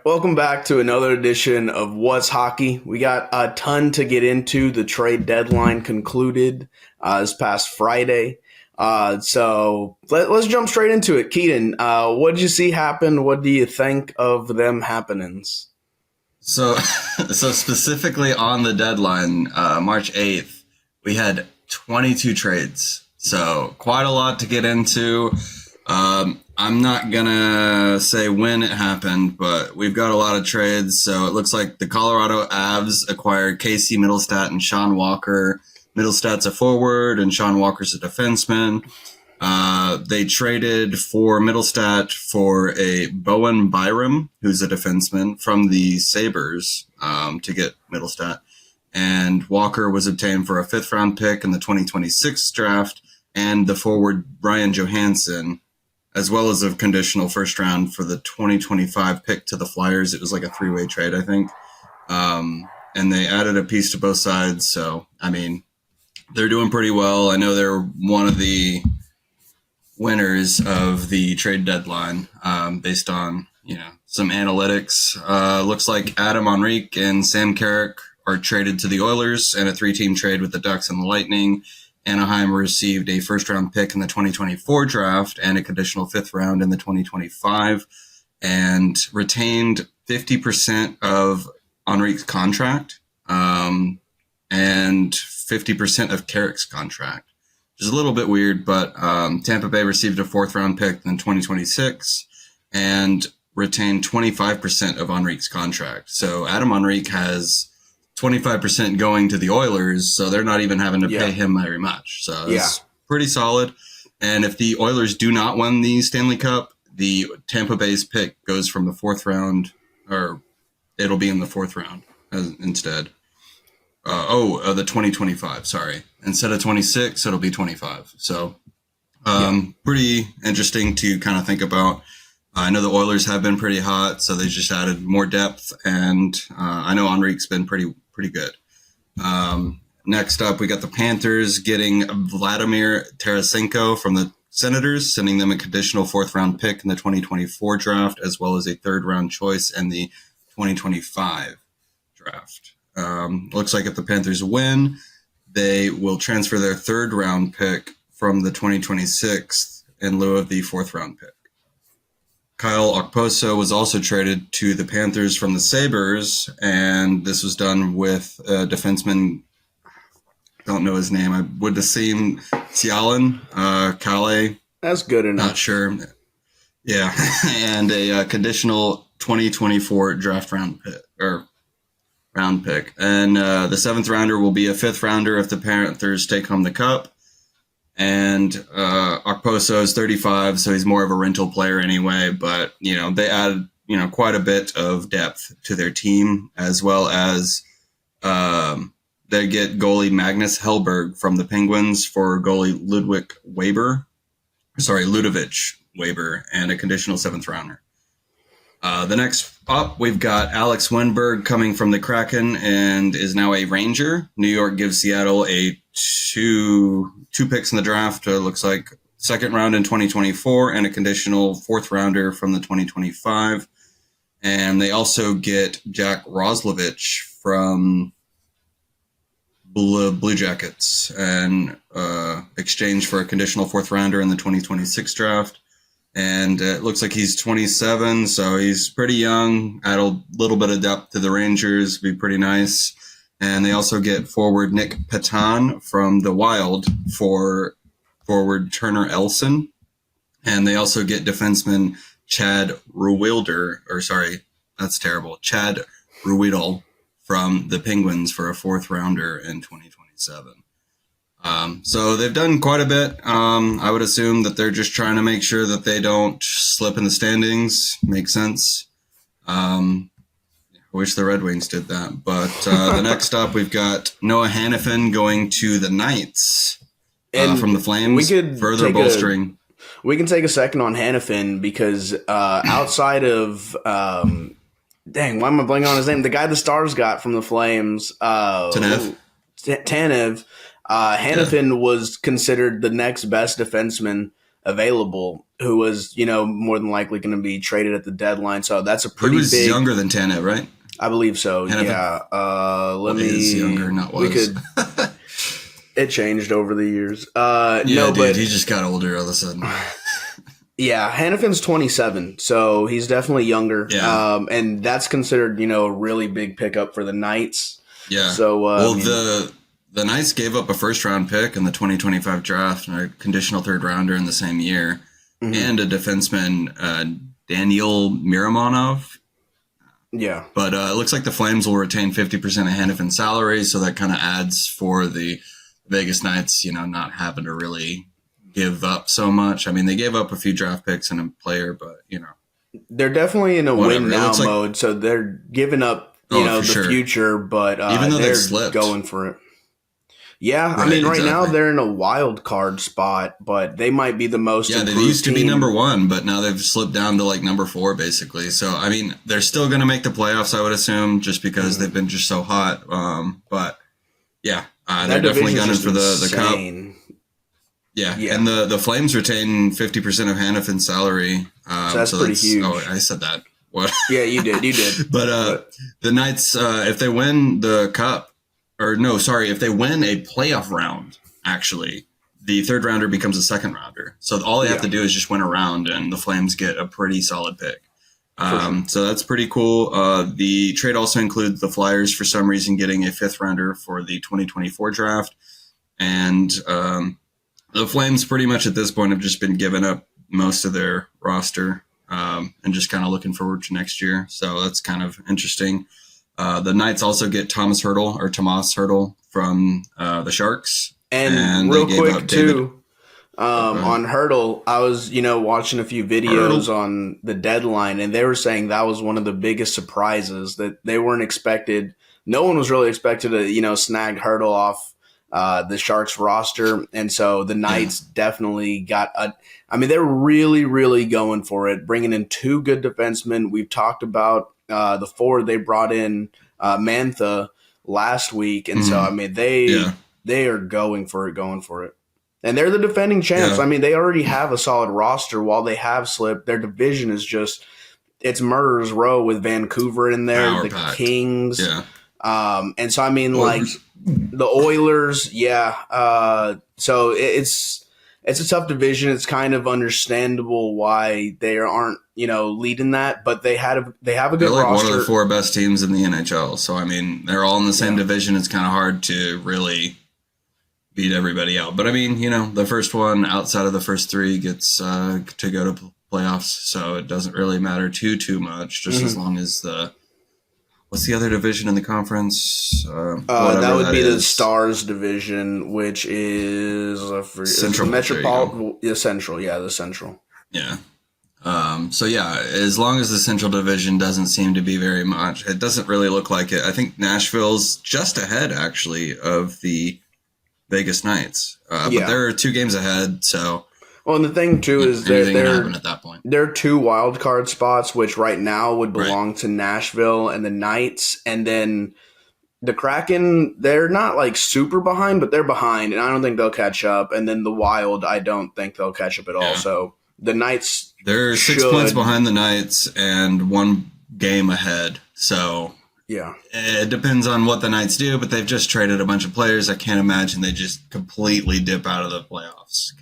Welcome back to another edition of What's Hockey. We got a ton to get into. The trade deadline concluded this past Friday. So let's jump straight into it. Keaton, what did you see happen? What do you think of them happenings? So, so specifically on the deadline, March 8th, we had 22 trades. So quite a lot to get into. I'm not gonna say when it happened, but we've got a lot of trades. So it looks like the Colorado Avs acquired Casey Middlestat and Sean Walker. Middlestat's a forward and Sean Walker's a defenseman. They traded for Middlestat for a Bowen Byram, who's a defenseman from the Sabres, to get Middlestat. And Walker was obtained for a fifth round pick in the 2026 draft and the forward Brian Johansson, as well as a conditional first round for the 2025 pick to the Flyers. It was like a three-way trade, I think. And they added a piece to both sides. So, I mean, they're doing pretty well. I know they're one of the winners of the trade deadline based on, some analytics. Looks like Adam Henrique and Sam Carrick are traded to the Oilers in a three-team trade with the Ducks and the Lightning. Anaheim received a first-round pick in the 2024 draft and a conditional fifth round in the 2025 and retained 50% of Henrique's contract and 50% of Carrick's contract, which is a little bit weird, but Tampa Bay received a fourth-round pick in 2026 and retained 25% of Henrique's contract. So Adam Henrique has 25% going to the Oilers, so they're not even having to pay him very much. So it's pretty solid. And if the Oilers do not win the Stanley Cup, the Tampa Bay's pick goes from the fourth round, or it'll be in the fourth round instead. The 2025, sorry. Instead of 26, it'll be 25. So pretty interesting to kind of think about. I know the Oilers have been pretty hot, so they just added more depth, and I know Henrique's been pretty good. Next up, we got the Panthers getting Vladimir Tarasenko from the Senators, sending them a conditional fourth-round pick in the 2024 draft, as well as a third-round choice in the 2025 draft. Looks like if the Panthers win, they will transfer their third-round pick from the 2026 in lieu of the fourth-round pick. Kyle Okposo was also traded to the Panthers from the Sabres, and this was done with a defenseman, don't know his name, I would assume Cialan, Kale. That's good enough. Not sure. Yeah, and a conditional 2024 draft round pick. And the seventh rounder will be a fifth rounder if the Panthers take home the cup. And Okposo is 35, so he's more of a rental player anyway. But, they add, quite a bit of depth to their team, as well as they get goalie Magnus Hellberg from the Penguins for goalie Ludovic Weber, and a conditional seventh rounder. The next up, we've got Alex Winberg coming from the Kraken and is now a Ranger. New York gives Seattle a two picks in the draft. Looks like second round in 2024 and a conditional fourth rounder from the 2025. And they also get Jack Roslovich from Blue Jackets and exchange for a conditional fourth rounder in the 2026 draft. And it looks like he's 27, so he's pretty young. Add a little bit of depth to the Rangers, be pretty nice. And they also get forward Nick Petan from the Wild for forward Turner Elson. And they also get defenseman Chad Ruhwedel from the Penguins for a fourth rounder in 2027. So they've done quite a bit. I would assume that they're just trying to make sure that they don't slip in the standings. Makes sense. I wish the Red Wings did that. But the next up, we've got Noah Hannafin going to the Knights from the Flames, further bolstering. We can take a second on Hannafin because outside of dang, why am I blanking on his name? The guy the Stars got from the Flames, Tanev. Hannafin was considered the next best defenseman available, who was, more than likely going to be traded at the deadline. So that's a He pretty was big. younger than Tanev, right? I believe so. Hannafin? Yeah. Let me. Is younger, not was. We could. It changed over the years. Yeah, No, dude, but he just got older all of a sudden. yeah, Hannafin's 27, so he's definitely younger. Yeah. And that's considered, a really big pickup for the Knights. Yeah. So, well, the Knights gave up a first-round pick in the 2025 draft and a conditional third-rounder in the same year, and a defenseman, Daniel Miramonov. Yeah. But it looks like the Flames will retain 50% of Hannafin's salary, so that kind of adds for the Vegas Knights, not having to really give up so much. I mean, they gave up a few draft picks and a player, but, They're definitely in a whatever. win now It looks like- mode, so they're giving up, Oh, the for sure. future, but Even though they they're slipped. going for it. Yeah, I Right, mean, right now exactly. they're in a wild card spot, but they might be the most Yeah, they improved used to be team. number 1, but now they've slipped down to like number 4, basically. So, I mean, they're still going to make the playoffs, I would assume, just because they've been just so hot. But, yeah, That they're definitely division's gunning just for the cup. insane. Yeah. Yeah. And the Flames retain 50% of Hannafin's salary. So that's pretty huge. Oh, I said that. What? Yeah, you did. But the Knights, if they win the cup, if they win a playoff round, actually, the third rounder becomes a second rounder. So all they have to do is just win a round, and the Flames get a pretty solid pick. Sure. So that's pretty cool. The trade also includes the Flyers, for some reason, getting a fifth rounder for the 2024 draft. And the Flames pretty much at this point have just been giving up most of their roster and just kind of looking forward to next year. So that's kind of interesting. The Knights also get Tomas Hertl from the Sharks. And they real gave quick up David- too, on Hurdle, I was watching a few videos on the deadline, and they were saying that was one of the biggest surprises, that they weren't expected. No one was really expected to snag Hurdle off the Sharks roster, and so the Knights definitely got they're really, really going for it, bringing in two good defensemen. We've talked about the forward they brought in, Mantha, last week, and so they are going for it. And they're the defending champs. Yeah. They already have a solid roster. While they have slipped, their division is it's murderer's row with Vancouver in there, Power the pack. Kings. Yeah. And so, the Oilers, so it's a tough division. It's kind of understandable why they aren't, leading that, but they have a good They're like roster. one of the four best teams in the NHL. So, they're all in the same division. It's kind of hard to really beat everybody out. But, the first one outside of the first three gets to go to playoffs. So it doesn't really matter too much, just as long as what's the other division in the conference? That would be the is. Stars division, which is Central. Metropolitan. The Central. Yeah, the Central. Yeah. As long as the Central Division doesn't seem to be very much, it doesn't really look like it. I think Nashville's just ahead, actually, of the Vegas Knights. But they're 2 games ahead, so... Well, and the thing, too, is anything can happen at that point. There are 2 wild card spots, which right now would belong to Nashville and the Knights, and then the Kraken, they're not, super behind, but they're behind, and I don't think they'll catch up, and then the Wild, I don't think they'll catch up at all, so the Knights... They're 6 points behind the Knights and 1 game ahead. So it depends on what the Knights do, but they've just traded a bunch of players. I can't imagine they just completely dip out of the playoffs.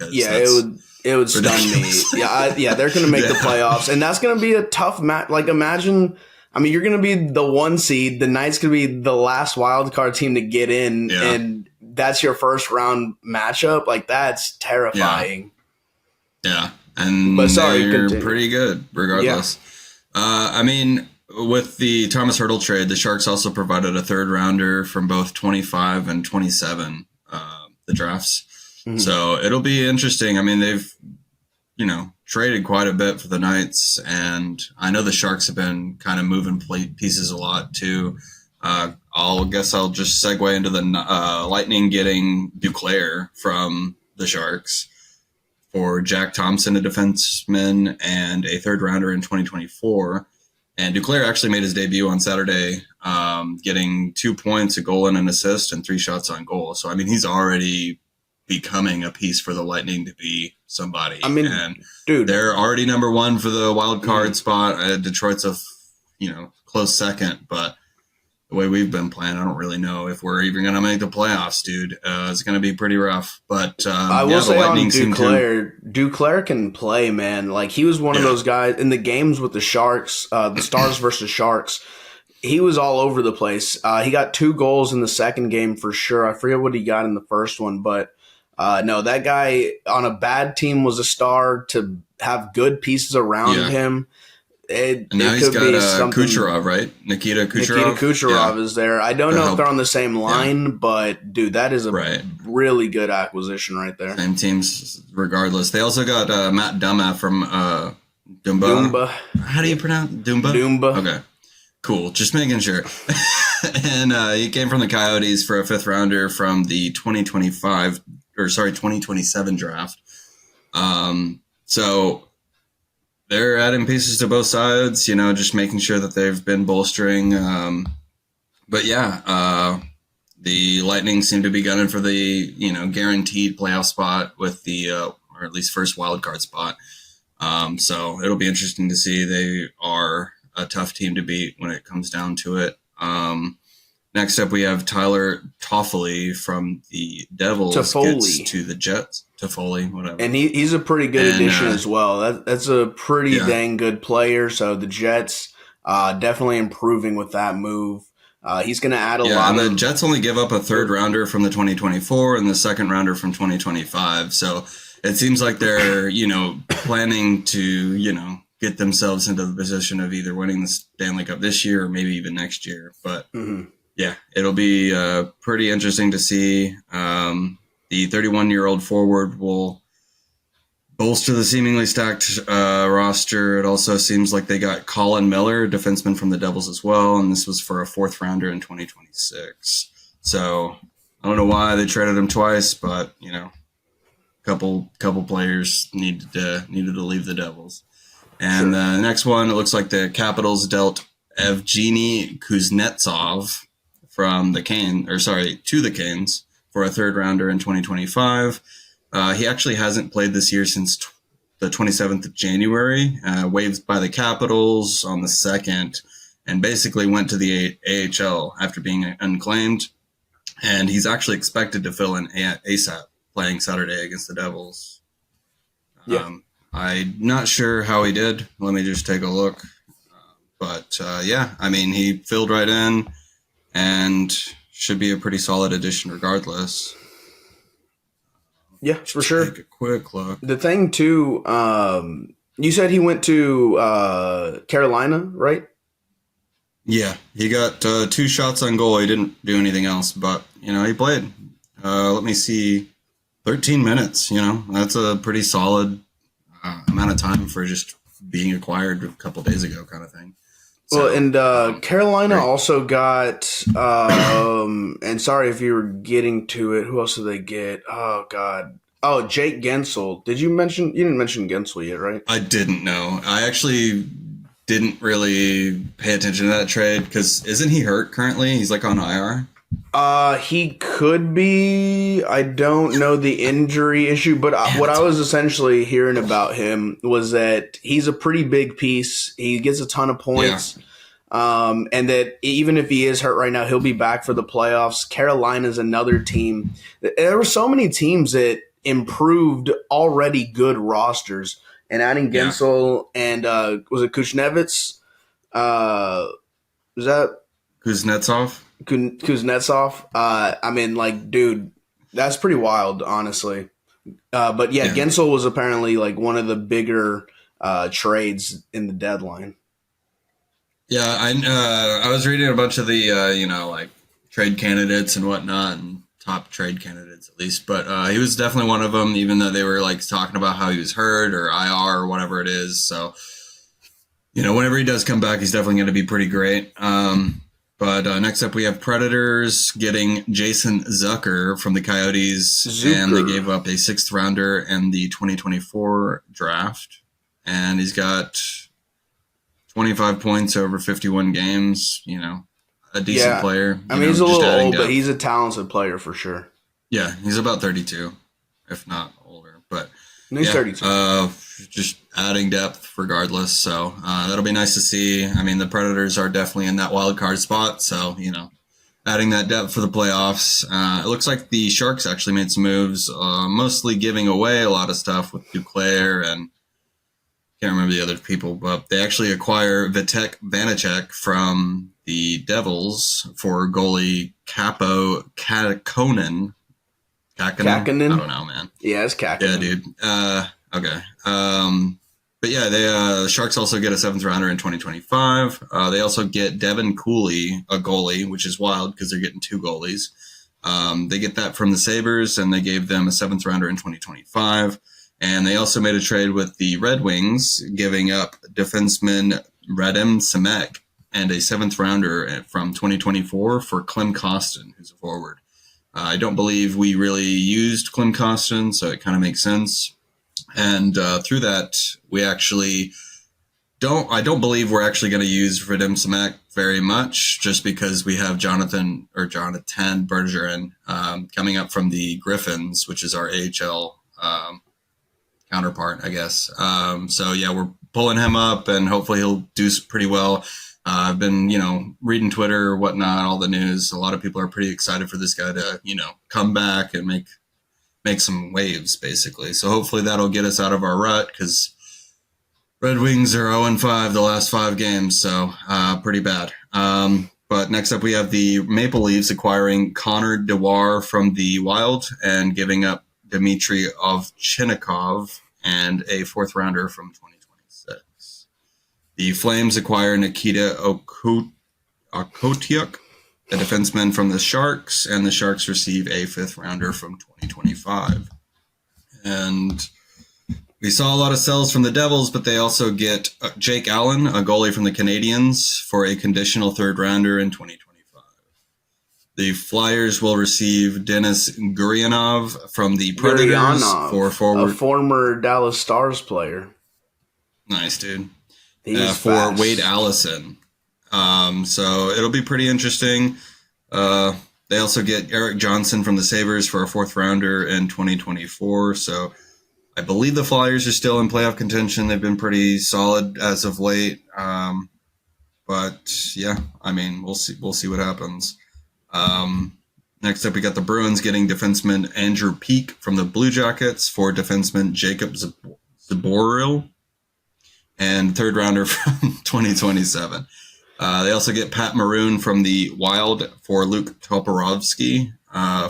It would stun me. They're going to make the playoffs, and that's going to be a tough match. Imagine, you're going to be the 1 seed. The Knights could be the last wild card team to get in, and that's your first round matchup. That's terrifying. Yeah. And they're pretty good, regardless. With the Tomas Hertl trade, the Sharks also provided a third rounder from both 25 and 27, the drafts. Mm-hmm. So it'll be interesting. They've, traded quite a bit for the Knights, and I know the Sharks have been kind of moving pieces a lot too. I'll just segue into the Lightning getting Duclair from the Sharks for Jack Thompson, a defenseman, and a third rounder in 2024. And Duclair actually made his debut on Saturday, getting 2 points, a goal and an assist, and 3 shots on goal. So, he's already becoming a piece for the Lightning to be somebody. I mean, and dude, they're already number one for the wild card spot. Detroit's a close second, but the way we've been playing, I don't really know if we're even going to make the playoffs, dude. It's going to be pretty rough. But I will say the on Lightning Duclair can play, man. Like, he was one of those guys in the games with the Sharks, the Stars versus Sharks. He was all over the place. He got 2 goals in the second game for sure. I forget what he got in the first one, but no, that guy on a bad team was a star. To have good pieces around him, and now he's got Kucherov, right? Nikita Kucherov is there. I don't know if they're on the same line, but dude, that is a really good acquisition right there. Same teams, regardless. They also got Matt Dumba from Dumba. How do you pronounce Dumba? Dumba. Okay, cool. Just making sure. And he came from the Coyotes for a 5th rounder from the 2027 draft. So they're adding pieces to both sides, just making sure that they've been bolstering. But yeah, the Lightning seem to be gunning for the, guaranteed playoff spot with the, or at least first wild card spot. So it'll be interesting to see. They are a tough team to beat when it comes down to it. Next up, we have Tyler Toffoli from the Devils gets to the Jets. Toffoli, whatever. And he's a pretty good addition as well. That's a pretty dang good player. So the Jets definitely improving with that move. He's going to add a lot. And the Jets only give up a 3rd rounder from the 2024 and the 2nd rounder from 2025. So it seems like they're, planning to, get themselves into the position of either winning the Stanley Cup this year or maybe even next year. But yeah, it'll be pretty interesting to see. The 31-year-old forward will bolster the seemingly stacked roster. It also seems like they got Colin Miller, defenseman from the Devils as well, and this was for a 4th rounder in 2026. So I don't know why they traded him twice, but couple players needed to leave the Devils. And the next one, it looks like the Capitals dealt Evgeny Kuznetsov from the to the Canes for a 3rd rounder in 2025. He actually hasn't played this year since the 27th of January, waived by the Capitals on the 2nd, and basically went to the AHL after being unclaimed. And he's actually expected to fill in ASAP playing Saturday against the Devils. I'm not sure how he did. Let me just take a look. But he filled right in and should be a pretty solid addition regardless. Yeah, for sure. Take a quick look. The thing too, you said he went to Carolina, right? Yeah, he got 2 shots on goal. He didn't do anything else, but he played. Let me see, 13 minutes. That's a pretty solid amount of time for just being acquired a couple days ago, kind of thing. So, well, and Carolina also got, and sorry if you were getting to it, who else did they get? Oh, God. Oh, Jake Gensel. You didn't mention Gensel yet, right? I didn't know. I actually didn't really pay attention to that trade because isn't he hurt currently? He's like on IR. He could be. I don't know the injury issue, but what I was essentially hearing about him was that he's a pretty big piece. He gets a ton of points. And that even if he is hurt right now, he'll be back for the playoffs. Carolina's another team. There were so many teams that improved already good rosters, and adding Gensel and was it Kuznetsov? Was that Kuznetsov? Kuznetsov. Dude, that's pretty wild, honestly. But Gensel was apparently like one of the bigger trades in the deadline. Yeah, I was reading a bunch of the trade candidates and whatnot, and top trade candidates at least. But he was definitely one of them, even though they were talking about how he was hurt or IR or whatever it is. So whenever he does come back, he's definitely going to be pretty great. But next up, we have Predators getting Jason Zucker from the Coyotes, and they gave up a 6th rounder in the 2024 draft, and he's got 25 points over 51 games. A decent player. He's a little old, but he's a talented player for sure. Yeah, he's about 32. if not older. But He's 32. Just adding depth regardless. So that'll be nice to see. I mean, the Predators are definitely in that wild card spot. So, adding that depth for the playoffs. It looks like the Sharks actually made some moves, mostly giving away a lot of stuff with Duclair and can't remember the other people, but they actually acquire Vitek Vanacek from the Devils for goalie Capo Kakkonen. Kakkonen? I don't know, man. Yeah, it's Kakkonen. Yeah, dude. Okay. But yeah, the Sharks also get a 7th rounder in 2025. They also get Devin Cooley, a goalie, which is wild because they're getting 2 goalies. They get that from the Sabres, and they gave them a 7th rounder in 2025. And they also made a trade with the Red Wings, giving up defenseman Radim Semek and a 7th rounder from 2024 for Clem Costin, who's a forward. I don't believe we really used Clem Costin, so it kind of makes sense. And through that, I don't believe we're actually going to use Radim Semek very much, just because we have Jonathan Bergeron coming up from the Griffins, which is our AHL counterpart, I guess. So yeah, we're pulling him up, and hopefully he'll do pretty well. I've been, reading Twitter or whatnot, all the news. A lot of people are pretty excited for this guy to, come back and make some waves, basically. So hopefully that'll get us out of our rut, because Red Wings are 0-5 the last 5 games, so pretty bad. But next up, we have the Maple Leafs acquiring Connor Dewar from the Wild and giving up Dmitry Ovchinnikov and a 4th rounder from 2026. The Flames acquire Nikita Okotiuk, a defenseman from the Sharks, and the Sharks receive a 5th rounder from 2025. And we saw a lot of sells from the Devils, but they also get Jake Allen, a goalie from the Canadiens, for a conditional 3rd rounder in 2025. The Flyers will receive Denis Gurianov from the Predators for forward. A former Dallas Stars player. Nice, dude. For Wade Allison. So it'll be pretty interesting. They also get Eric Johnson from the Sabres for a 4th rounder in 2024. So I believe the Flyers are still in playoff contention. They've been pretty solid as of late. But yeah, I mean, we'll see what happens. Next up, we got the Bruins getting defenseman Andrew Peeke from the Blue Jackets for defenseman Jacob Zaboril and 3rd rounder from 2027. They also get Pat Maroon from the Wild for Luke Toporowski,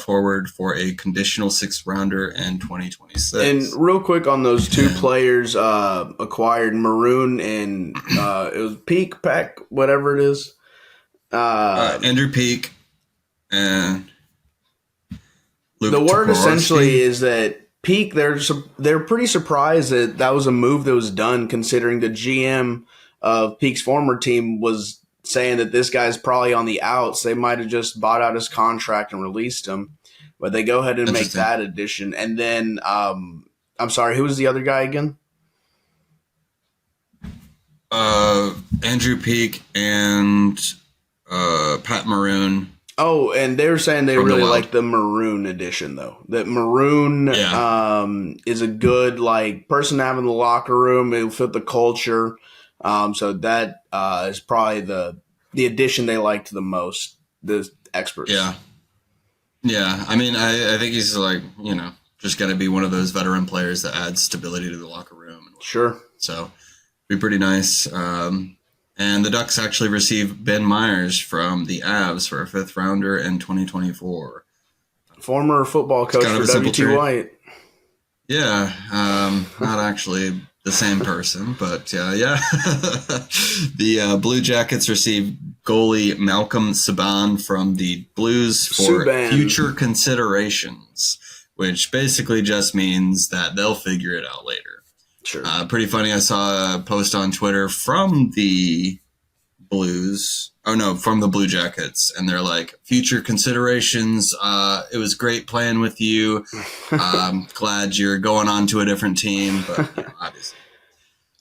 forward for a conditional 6th rounder in 2026. And real quick on those 2 players acquired, Maroon and it was Peak, whatever it is. Andrew Peeke and Luke The word Toporowski. essentially is that Peak, they're pretty surprised that was a move that was done, considering the GM of Peak's former team was saying that this guy's probably on the outs. They might have just bought out his contract and released him, but they go ahead and make that addition. And then, I'm sorry, who was the other guy again? Andrew Peeke and Pat Maroon. Oh, and they were saying they really like the Maroon edition, though. That Maroon is a good person to have in the locker room. It'll fit the culture. So that is probably the addition they liked the most, the experts. Yeah. Yeah. I mean, I think he's just going to be one of those veteran players that adds stability to the locker room. Sure. So be pretty nice. And the Ducks actually received Ben Myers from the Avs for a 5th rounder in 2024. Former football coach for W.T. White. Yeah. Not actually the same person, but yeah. The Blue Jackets received goalie Malcolm Subban from the Blues for future considerations, which basically just means that they'll figure it out later. Sure. Pretty funny. I saw a post on Twitter from the Blues. Oh no, from the Blue Jackets, and they're like, future considerations. It was great playing with you. Glad you're going on to a different team, but obviously.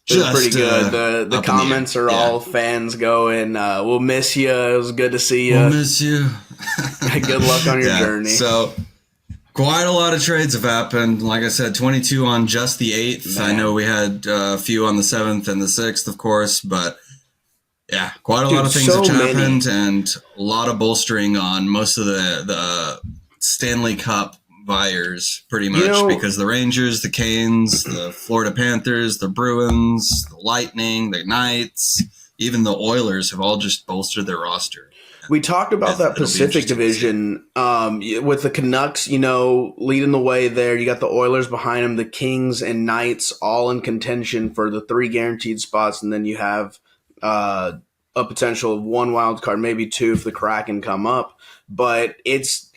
It's pretty good. The comments are all fans going, we'll miss you. It was good to see you. We'll miss you. Good luck on your journey. So Quite a lot of trades have happened. Like I said, 22 on just the 8th. Man. I know we had a few on the 7th and the 6th, of course, but yeah, quite a lot of things so have happened, many. and a lot of bolstering on most of the Stanley Cup buyers, pretty much, because the Rangers, the Canes, the Florida Panthers, the Bruins, the Lightning, the Knights, even the Oilers have all just bolstered their roster. We talked about that Pacific Division with the Canucks, leading the way there. You got the Oilers behind them, the Kings and Knights all in contention for the 3 guaranteed spots. And then you have a potential of 1 wild card, maybe 2 if the Kraken come up. But it's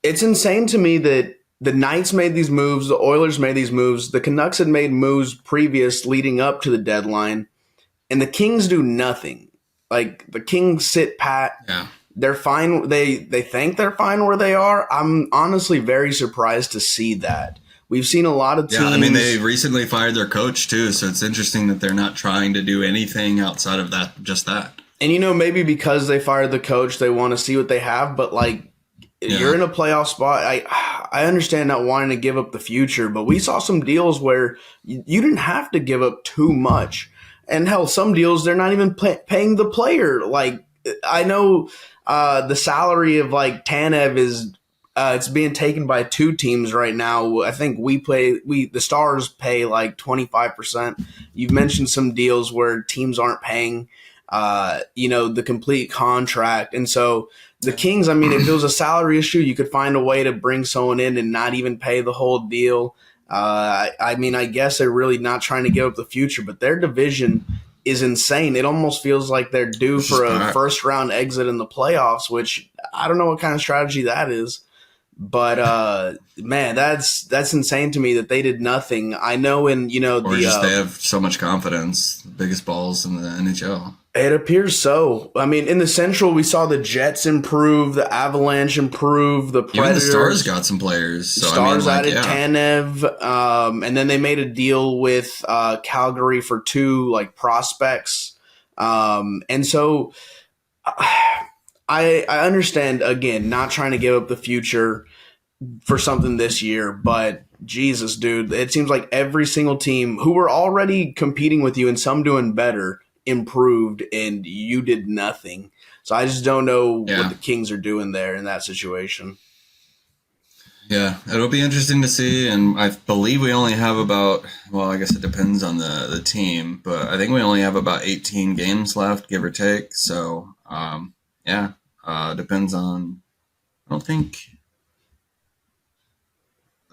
insane to me that the Knights made these moves, the Oilers made these moves, the Canucks had made moves previous leading up to the deadline, and the Kings do nothing. Like, the Kings sit pat. Yeah. They're fine. They think they're fine where they are. I'm honestly very surprised to see that. We've seen a lot of teams. Yeah, I mean, they recently fired their coach, too, so it's interesting that they're not trying to do anything outside of that, just that. And, maybe because they fired the coach, they want to see what they have. But, you're in a playoff spot. I understand not wanting to give up the future, but we saw some deals where you didn't have to give up too much. And hell, some deals, they're not even paying the player. I know the salary of Tanev is it's being taken by 2 teams right now. I think the Stars pay 25%. You've mentioned some deals where teams aren't paying the complete contract. And so the Kings, I mean, if it was a salary issue, you could find a way to bring someone in and not even pay the whole deal. I mean, I guess they're really not trying to give up the future, but their division is insane. It almost feels like they're due for a first-round exit in the playoffs, which I don't know what kind of strategy that is. But, man, that's insane to me that they did nothing. I know they have so much confidence, the biggest balls in the NHL. It appears so. I mean, in the Central, we saw the Jets improve, the Avalanche improve, the Predators. Even the Stars got some players. So Stars added Tanev, and then they made a deal with Calgary for 2 prospects. And so I understand, again, not trying to give up the future for something this year, but Jesus, dude, it seems like every single team who were already competing with you and some doing better improved, and you did nothing. So I just don't know what the Kings are doing there in that situation. Yeah, it'll be interesting to see, and I believe we only have about, I guess it depends on the team, but I think we only have about 18 games left, give or take. So, depends on, I don't think,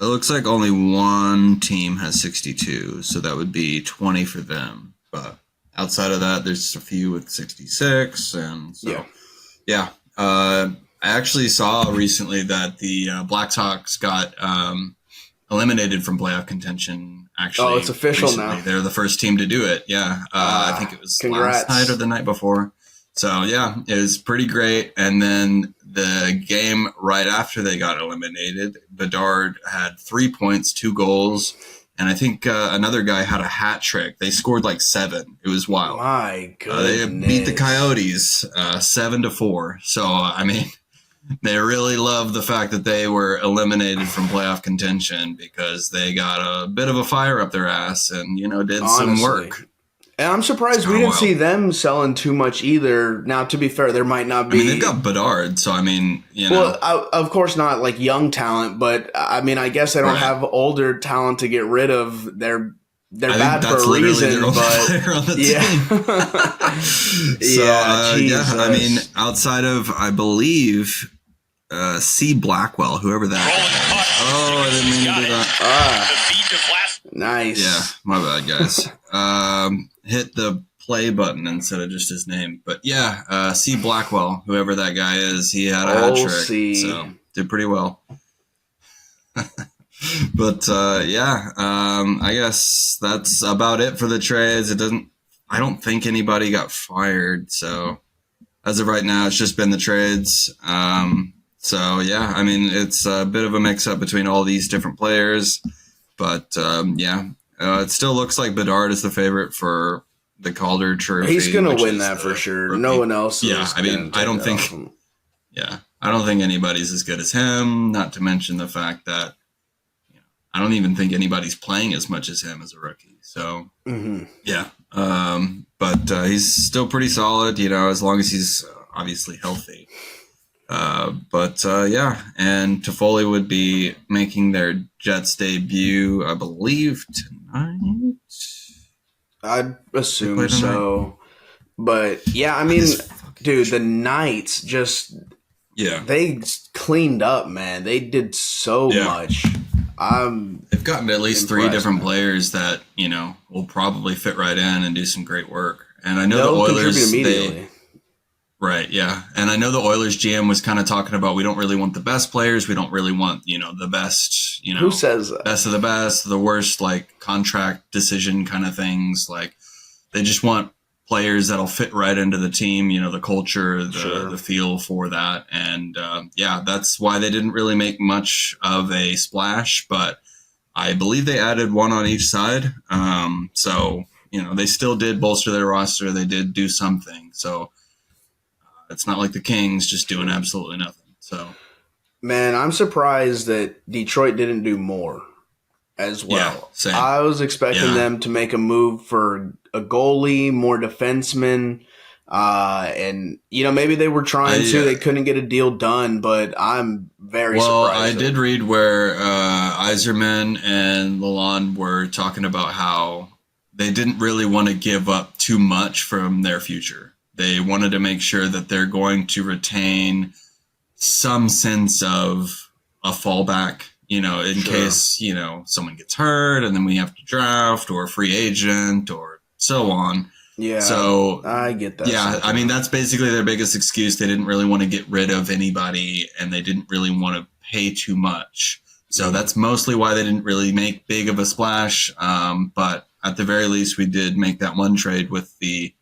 it looks like only one team has 62, so that would be 20 for them, but outside of that, there's a few with 66, and so, I actually saw recently that the Blackhawks got eliminated from playoff contention. Actually, it's official recently. now. They're the first team to do it. Yeah, I think it was congrats. Last night or the night before. So yeah, it was pretty great. And then the game right after they got eliminated, Bedard had 3 points, 2 goals. And I think another guy had a hat trick. They scored 7. It was wild. My goodness. They beat the Coyotes 7-4. So, I mean, they really love the fact that they were eliminated from playoff contention because they got a bit of a fire up their ass and, did some work. And I'm surprised we didn't see them selling too much either. Now, to be fair, there might not be. I mean, they've got Bedard, so I mean, Well, of course not young talent, but I mean, I guess they don't have older talent to get rid of. They're bad for a reason, but so, I mean, outside of, I believe, C. Blackwell, whoever that is. I didn't mean to do that. Nice. Yeah, my bad, guys. Hit the play button instead of just his name. But yeah, C. Blackwell, whoever that guy is, he had a hat trick. So did pretty well. But I guess that's about it for the trades. I don't think anybody got fired. So as of right now, it's just been the trades. So yeah, I mean, it's a bit of a mix up between all these different players. But it still looks like Bedard is the favorite for the Calder Trophy. He's going to win that for sure. No one else. Yeah, I mean, I don't think I don't think anybody's as good as him. Not to mention the fact that I don't even think anybody's playing as much as him as a rookie. So yeah, but he's still pretty solid. As long as he's obviously healthy. Yeah, and Toffoli would be making their Jets debut, I believe, tonight. I'd assume so. But yeah, I mean, dude, the Knights they cleaned up, man. They did so much. They've gotten at least three different players that will probably fit right in and do some great work. And I know the Oilers right, yeah. And I know the Oilers GM was kind of talking about we don't really want the best players. We don't really want, the best, Who says that? Best of the best, the worst, like, contract decision kind of things. Like, they just want players that'll fit right into the team, the culture, the feel for that. And, that's why they didn't really make much of a splash. But I believe they added one on each side. They still did bolster their roster. They did do something. So, it's not like the Kings just doing absolutely nothing. So, man, I'm surprised that Detroit didn't do more as well. Yeah, same. I was expecting them to make a move for a goalie, more defensemen, and maybe they were trying to. They couldn't get a deal done, but I'm very surprised. I did read where Yzerman and Lalonde were talking about how they didn't really want to give up too much from their future. They wanted to make sure that they're going to retain some sense of a fallback, in case, someone gets hurt and then we have to draft or a free agent or so on. Yeah. So I get that. Yeah. I mean, that's basically their biggest excuse. They didn't really want to get rid of anybody and they didn't really want to pay too much. So that's mostly why they didn't really make big of a splash. But at the very least, we did make that one trade with the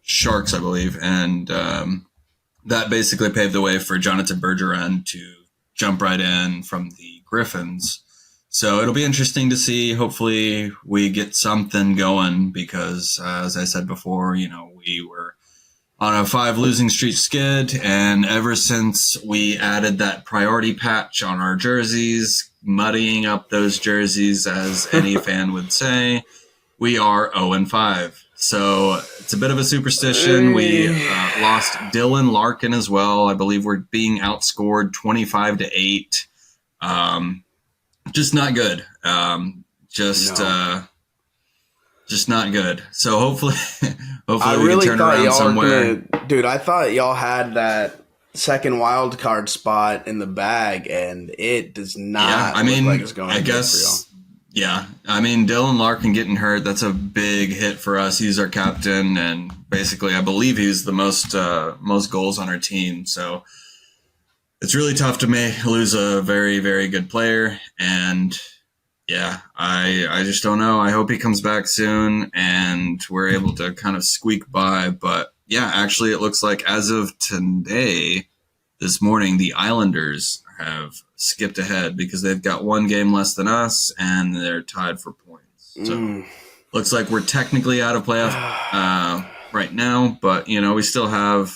Sharks, I believe, and that basically paved the way for Jonathan Bergeron to jump right in from the Griffins. So it'll be interesting to see. Hopefully we get something going because, as I said before, we were on a 5 losing streak skid, and ever since we added that priority patch on our jerseys, muddying up those jerseys, as any fan would say, we are 0-5. So it's a bit of a superstition. We lost Dylan Larkin as well. I believe we're being outscored 25-8. Just not good. Just not good. So hopefully we can turn around somewhere. Dude, I thought y'all had that second wild card spot in the bag, and it does not look like it's going good for y'all. Yeah, I mean, Dylan Larkin getting hurt, that's a big hit for us. He's our captain, and basically I believe he's the most goals on our team. So it's really tough to lose a very, very good player. And yeah, I just don't know. I hope he comes back soon and we're able to kind of squeak by. But yeah, actually it looks like as of today, this morning, the Islanders have skipped ahead because they've got one game less than us and they're tied for points. So looks like we're technically out of playoff right now, but we still have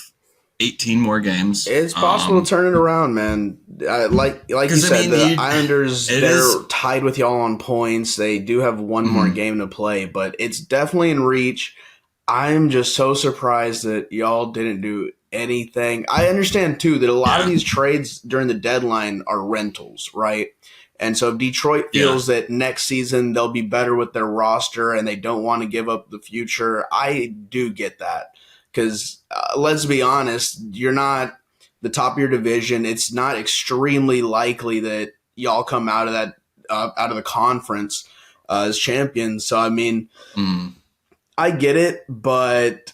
18 more games. It's possible to turn it around, man. Like you said, the Islanders, they're tied with y'all on points. They do have one more game to play, but it's definitely in reach. I'm just so surprised that y'all didn't do anything. I understand too that a lot of these trades during the deadline are rentals, right? And so if Detroit feels that next season they'll be better with their roster and they don't want to give up the future, I do get that. Because let's be honest, you're not the top of your division. It's not extremely likely that y'all come out of that out of the conference as champions. So I mean, I get it, but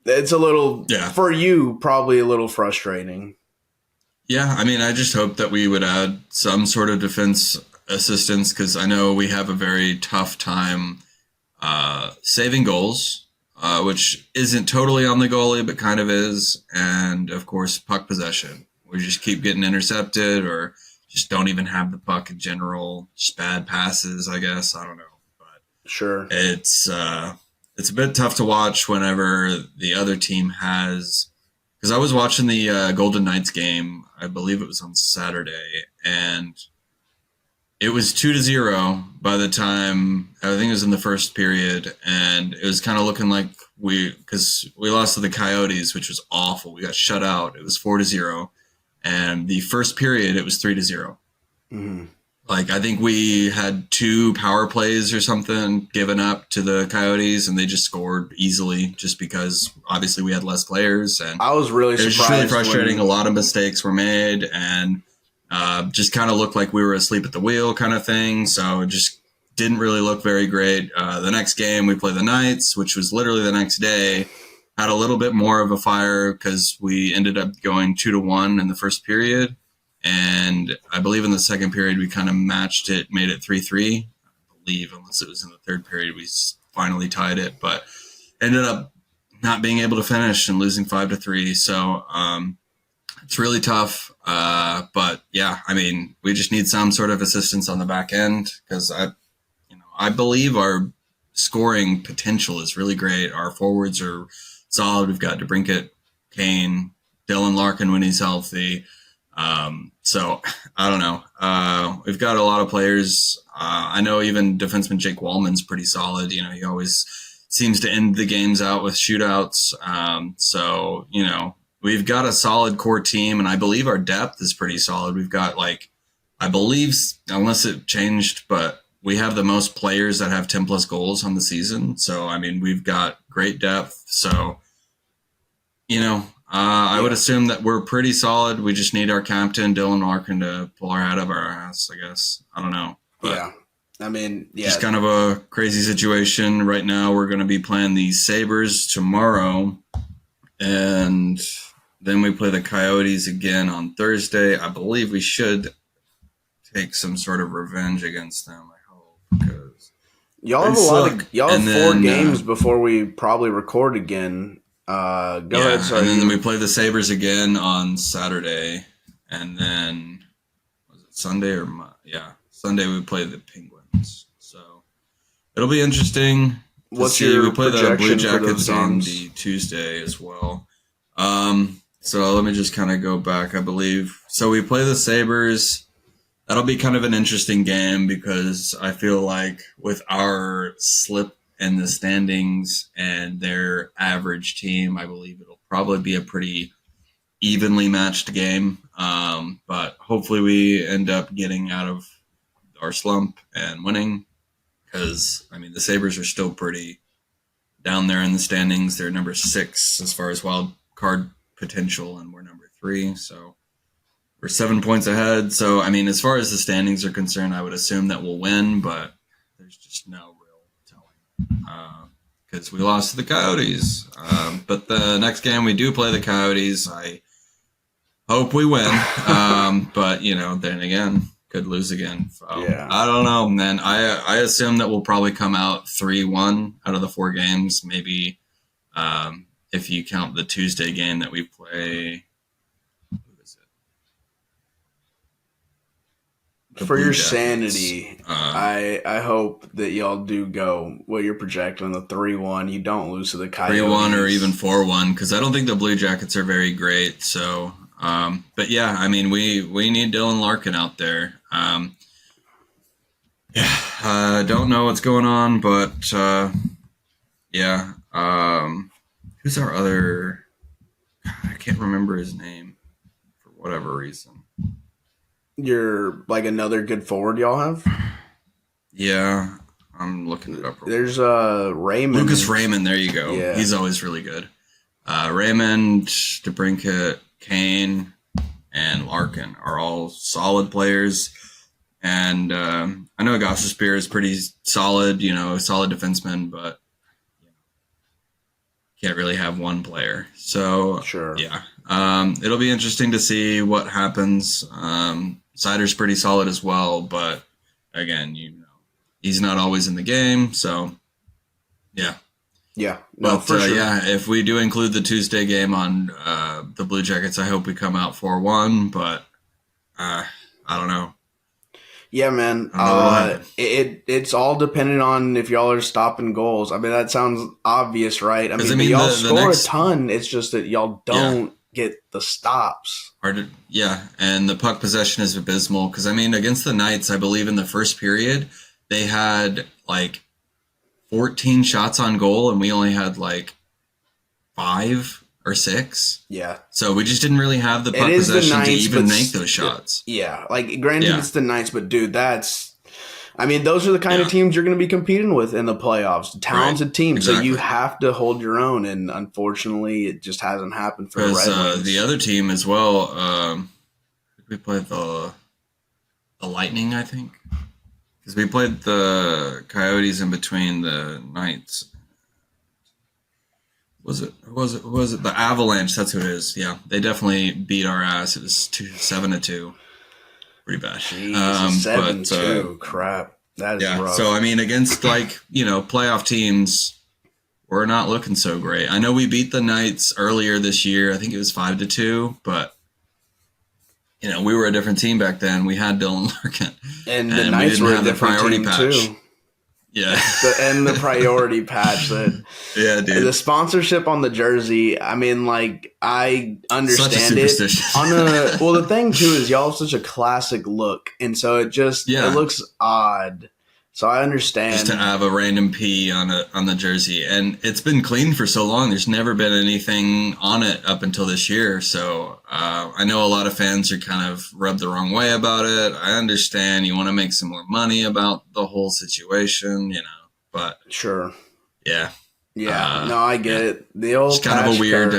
it's a little for you probably a little frustrating. Yeah, I mean, I just hope that we would add some sort of defense assistance because I know we have a very tough time saving goals, which isn't totally on the goalie, but kind of is. And, of course, puck possession. We just keep getting intercepted or just don't even have the puck in general. Just bad passes, I guess. I don't know. But sure. It's a bit tough to watch whenever the other team has because I was watching the Golden Knights game. I believe it was on Saturday, and it was 2-0 by the time I think it was in the first period, and it was kind of looking like because we lost to the Coyotes, which was awful. We got shut out. It was 4-0, and the first period it was 3-0. Mm-hmm. Like, I think we had 2 power plays or something given up to the Coyotes, and they just scored easily just because obviously we had less players. And I was really surprised. It was really frustrating. A lot of mistakes were made, and just kind of looked like we were asleep at the wheel kind of thing. So it just didn't really look very great. The next game, we played the Knights, which was literally the next day. Had a little bit more of a fire because we ended up going 2-1 in the first period. And I believe in the second period, we kind of matched it, made it 3-3. I believe, unless it was in the third period, we finally tied it, but ended up not being able to finish and losing 5-3. So it's really tough. But yeah, I mean, we just need some sort of assistance on the back end because I believe our scoring potential is really great. Our forwards are solid. We've got DeBrincat, Kane, Dylan Larkin when he's healthy. So I don't know. We've got a lot of players. I know even defenseman Jake Wallman's pretty solid. You know, he always seems to end the games out with shootouts. So, you know, we've got a solid core team, and I believe our depth is pretty solid. We've got, like, I believe, unless it changed, but we have the most players that have 10 plus goals on the season. So, I mean, we've got great depth. So, you know, I would assume that we're pretty solid. We just need our captain, Dylan Larkin, to pull our head out of our ass, I guess. I don't know. But yeah. I mean, yeah. Just kind of a crazy situation. Right now, we're going to be playing the Sabres tomorrow. And then we play the Coyotes again on Thursday. I believe we should take some sort of revenge against them, I hope. Because y'all have 4 games before we probably record again. Go ahead. Sorry. And then we play the Sabres again on Saturday, and then was it Sunday or Sunday we play the Penguins. So it'll be interesting. What's your we play the Blue projection for those Jackets on games? the Tuesday as well. So let me just kind of go back. I believe so. We play the Sabres. That'll be kind of an interesting game because I feel like with our slip in the standings and their average team, I believe it'll probably be a pretty evenly matched game. But hopefully we end up getting out of our slump and winning because, I mean, the Sabres are still pretty down there in the standings. They're number 6 as far as wild card potential, and we're number 3. So we're 7 points ahead. So, I mean, as far as the standings are concerned, I would assume that we'll win, but there's just no because we lost to the Coyotes. But the next game we do play the Coyotes. I hope we win. But, you know, then again, could lose again. So, Yeah. I don't know, man. I assume that we'll probably come out 3-1 out of the 4 games. Maybe if you count the Tuesday game that we play. For your sanity, I hope that y'all do go what you're projecting, the 3-1. You don't lose to the Coyotes. 3-1 or even 4-1, because I don't think the Blue Jackets are very great. So, but yeah, I mean, we need Dylan Larkin out there. Don't know what's going on, but yeah. Who's our other? I can't remember his name for whatever reason. You're like another good forward y'all have? Yeah, I'm looking it up. There's Raymond. Lucas Raymond, there you go. Yeah. He's always really good. Raymond, DeBrincat, Kane, and Larkin are all solid players. And I know Gostisbehere is pretty solid, solid defenseman, but can't really have one player. So, Sure. Yeah. It'll be interesting to see what happens. Sider's pretty solid as well, but again, he's not always in the game. So, yeah. Yeah. No, But for sure. yeah, if we do include the Tuesday game on the Blue Jackets, I hope we come out 4-1. But I don't know. Yeah, man. I don't know what'll happen. It's all dependent on if y'all are stopping goals. I mean, that sounds obvious, right? I 'Cause, mean, y'all the score next- a ton. It's just that y'all don't get the stops. Yeah, and the puck possession is abysmal because, I mean, against the Knights, I believe in the first period, they had like 14 shots on goal and we only had like 5 or 6. Yeah. So we just didn't really have the puck It is the possession to Knights, even but make those shots. Yeah, like granted Yeah. it's the Knights, but dude, I mean, those are the kind of teams you're going to be competing with in the playoffs. Talented teams, Exactly. so you have to hold your own, and unfortunately, it just hasn't happened for the Red Wings. The other team as well, we played the Lightning, I think, because we played the Coyotes in between the Knights. Was it the Avalanche? That's who it is. Yeah, they definitely beat our ass. It was 7-2. Pretty bad. Jesus, 7-2. Crap. That is rough. So, I mean, against, playoff teams, we're not looking so great. I know we beat the Knights earlier this year. I think it was 5-2, but, we were a different team back then. We had Dylan Larkin. And the Knights were a different team, too. Yeah. And the priority patch that. Yeah, dude. The sponsorship on the jersey, I mean, I understand it. Well, the thing too is y'all have such a classic look, and so it looks odd. So I understand. Just to have a random P on the jersey, and it's been clean for so long. There's never been anything on it up until this year. So I know a lot of fans are kind of rubbed the wrong way about it. I understand you want to make some more money about the whole situation, but sure, yeah. Yeah, no, I get it. The old it's kind of a weird,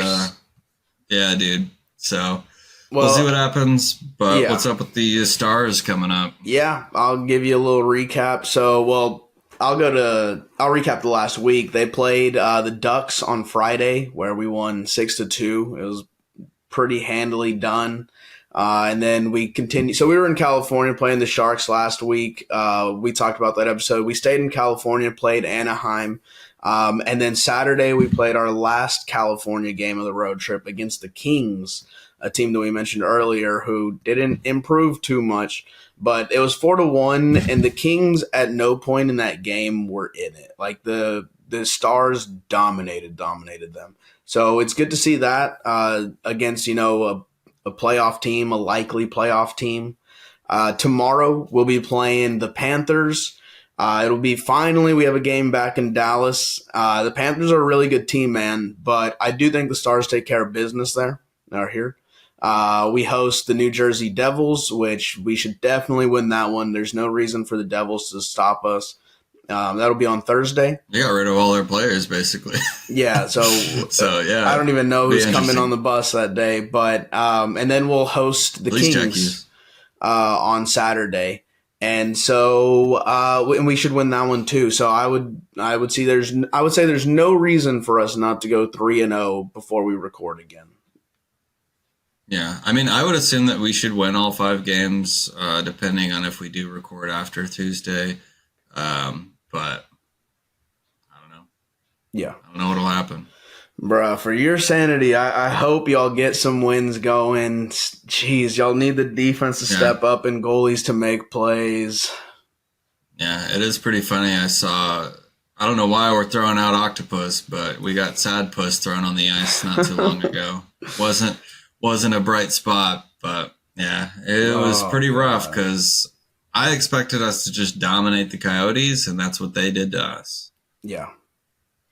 yeah, dude. So we'll see what happens. But what's up with the Stars coming up? Yeah, I'll give you a little recap. So, I'll recap the last week. They played the Ducks on Friday, where we won 6-2. It was pretty handily done. And then we continued. So we were in California playing the Sharks last week. We talked about that episode. We stayed in California, played Anaheim. And then Saturday, we played our last California game of the road trip against the Kings, a team that we mentioned earlier who didn't improve too much. But it was 4-1, and the Kings at no point in that game were in it. The Stars dominated them. So it's good to see that against, a playoff team, a likely playoff team. Tomorrow, we'll be playing the Panthers. It'll be finally we have a game back in Dallas. The Panthers are a really good team, man, but I do think the Stars take care of business there. They're here. We host the New Jersey Devils, which we should definitely win that one. There's no reason for the Devils to stop us. That'll be on Thursday. They got rid of all their players, basically. Yeah, so yeah, I don't even know who's coming on the bus that day, but and then we'll host the Kings on Saturday. And so, and we should win that one too. So I would say there's no reason for us not to go 3-0 before we record again. Yeah, I mean, I would assume that we should win all 5 games, depending on if we do record after Tuesday. But I don't know. Yeah, I don't know what'll happen. Bruh, for your sanity, I hope y'all get some wins going. Jeez, y'all need the defense to step up and goalies to make plays. Yeah, it is pretty funny. I don't know why we're throwing out Octopus, but we got Sad Puss thrown on the ice not too long ago. Wasn't a bright spot, but yeah, it was pretty rough because I expected us to just dominate the Coyotes, and that's what they did to us. Yeah.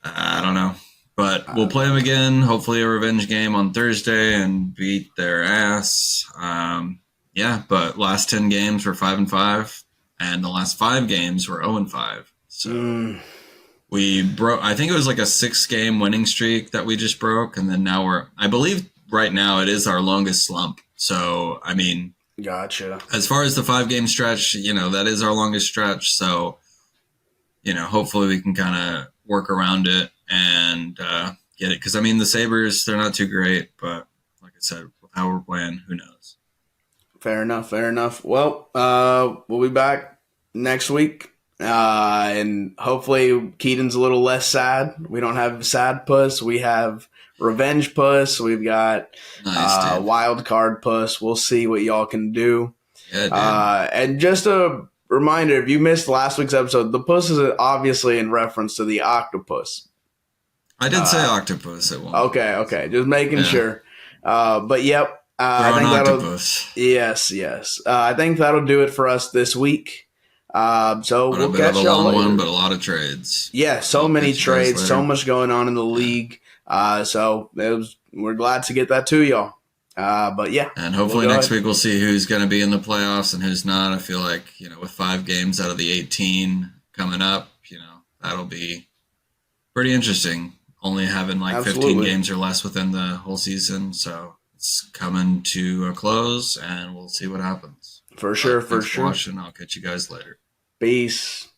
I don't know. But we'll play them again, hopefully a revenge game on Thursday, and beat their ass. But last 10 games were 5-5, and the last 5 games were 0-5. So we broke, I think it was like a 6-game winning streak that we just broke, and then now I believe right now it is our longest slump. So, I mean, gotcha. As far as the 5-game stretch, that is our longest stretch. So, hopefully we can kind of work around it and get it. Because, I mean, the Sabres, they're not too great. But like I said, with how we're playing, who knows? Fair enough. Well, we'll be back next week. And hopefully Keaton's a little less sad. We don't have Sad Puss. We have Revenge Puss. We've got Wild Card Puss. We'll see what y'all can do. Yeah, and just a reminder, if you missed last week's episode, the puss is obviously in reference to the octopus. I did say octopus at one. Okay. Just making sure. But yep, I Throw an think that'll. octopus. Yes. I think that'll do it for us this week. So What a we'll bit of catch a y'all long later. one, but a lot of trades. Yeah, so I'll many catch you guys trades, so later. much going on in the league. So we're glad to get that to y'all. But yeah, And hopefully we'll go next ahead. week we'll see who's going to be in the playoffs and who's not. I feel like, with 5 games out of the 18 coming up, that'll be pretty interesting. Only having like 15 Absolutely. games or less within the whole season. So it's coming to a close and we'll see what happens. For sure, But for thanks for sure. watching. I'll catch you guys later. Peace.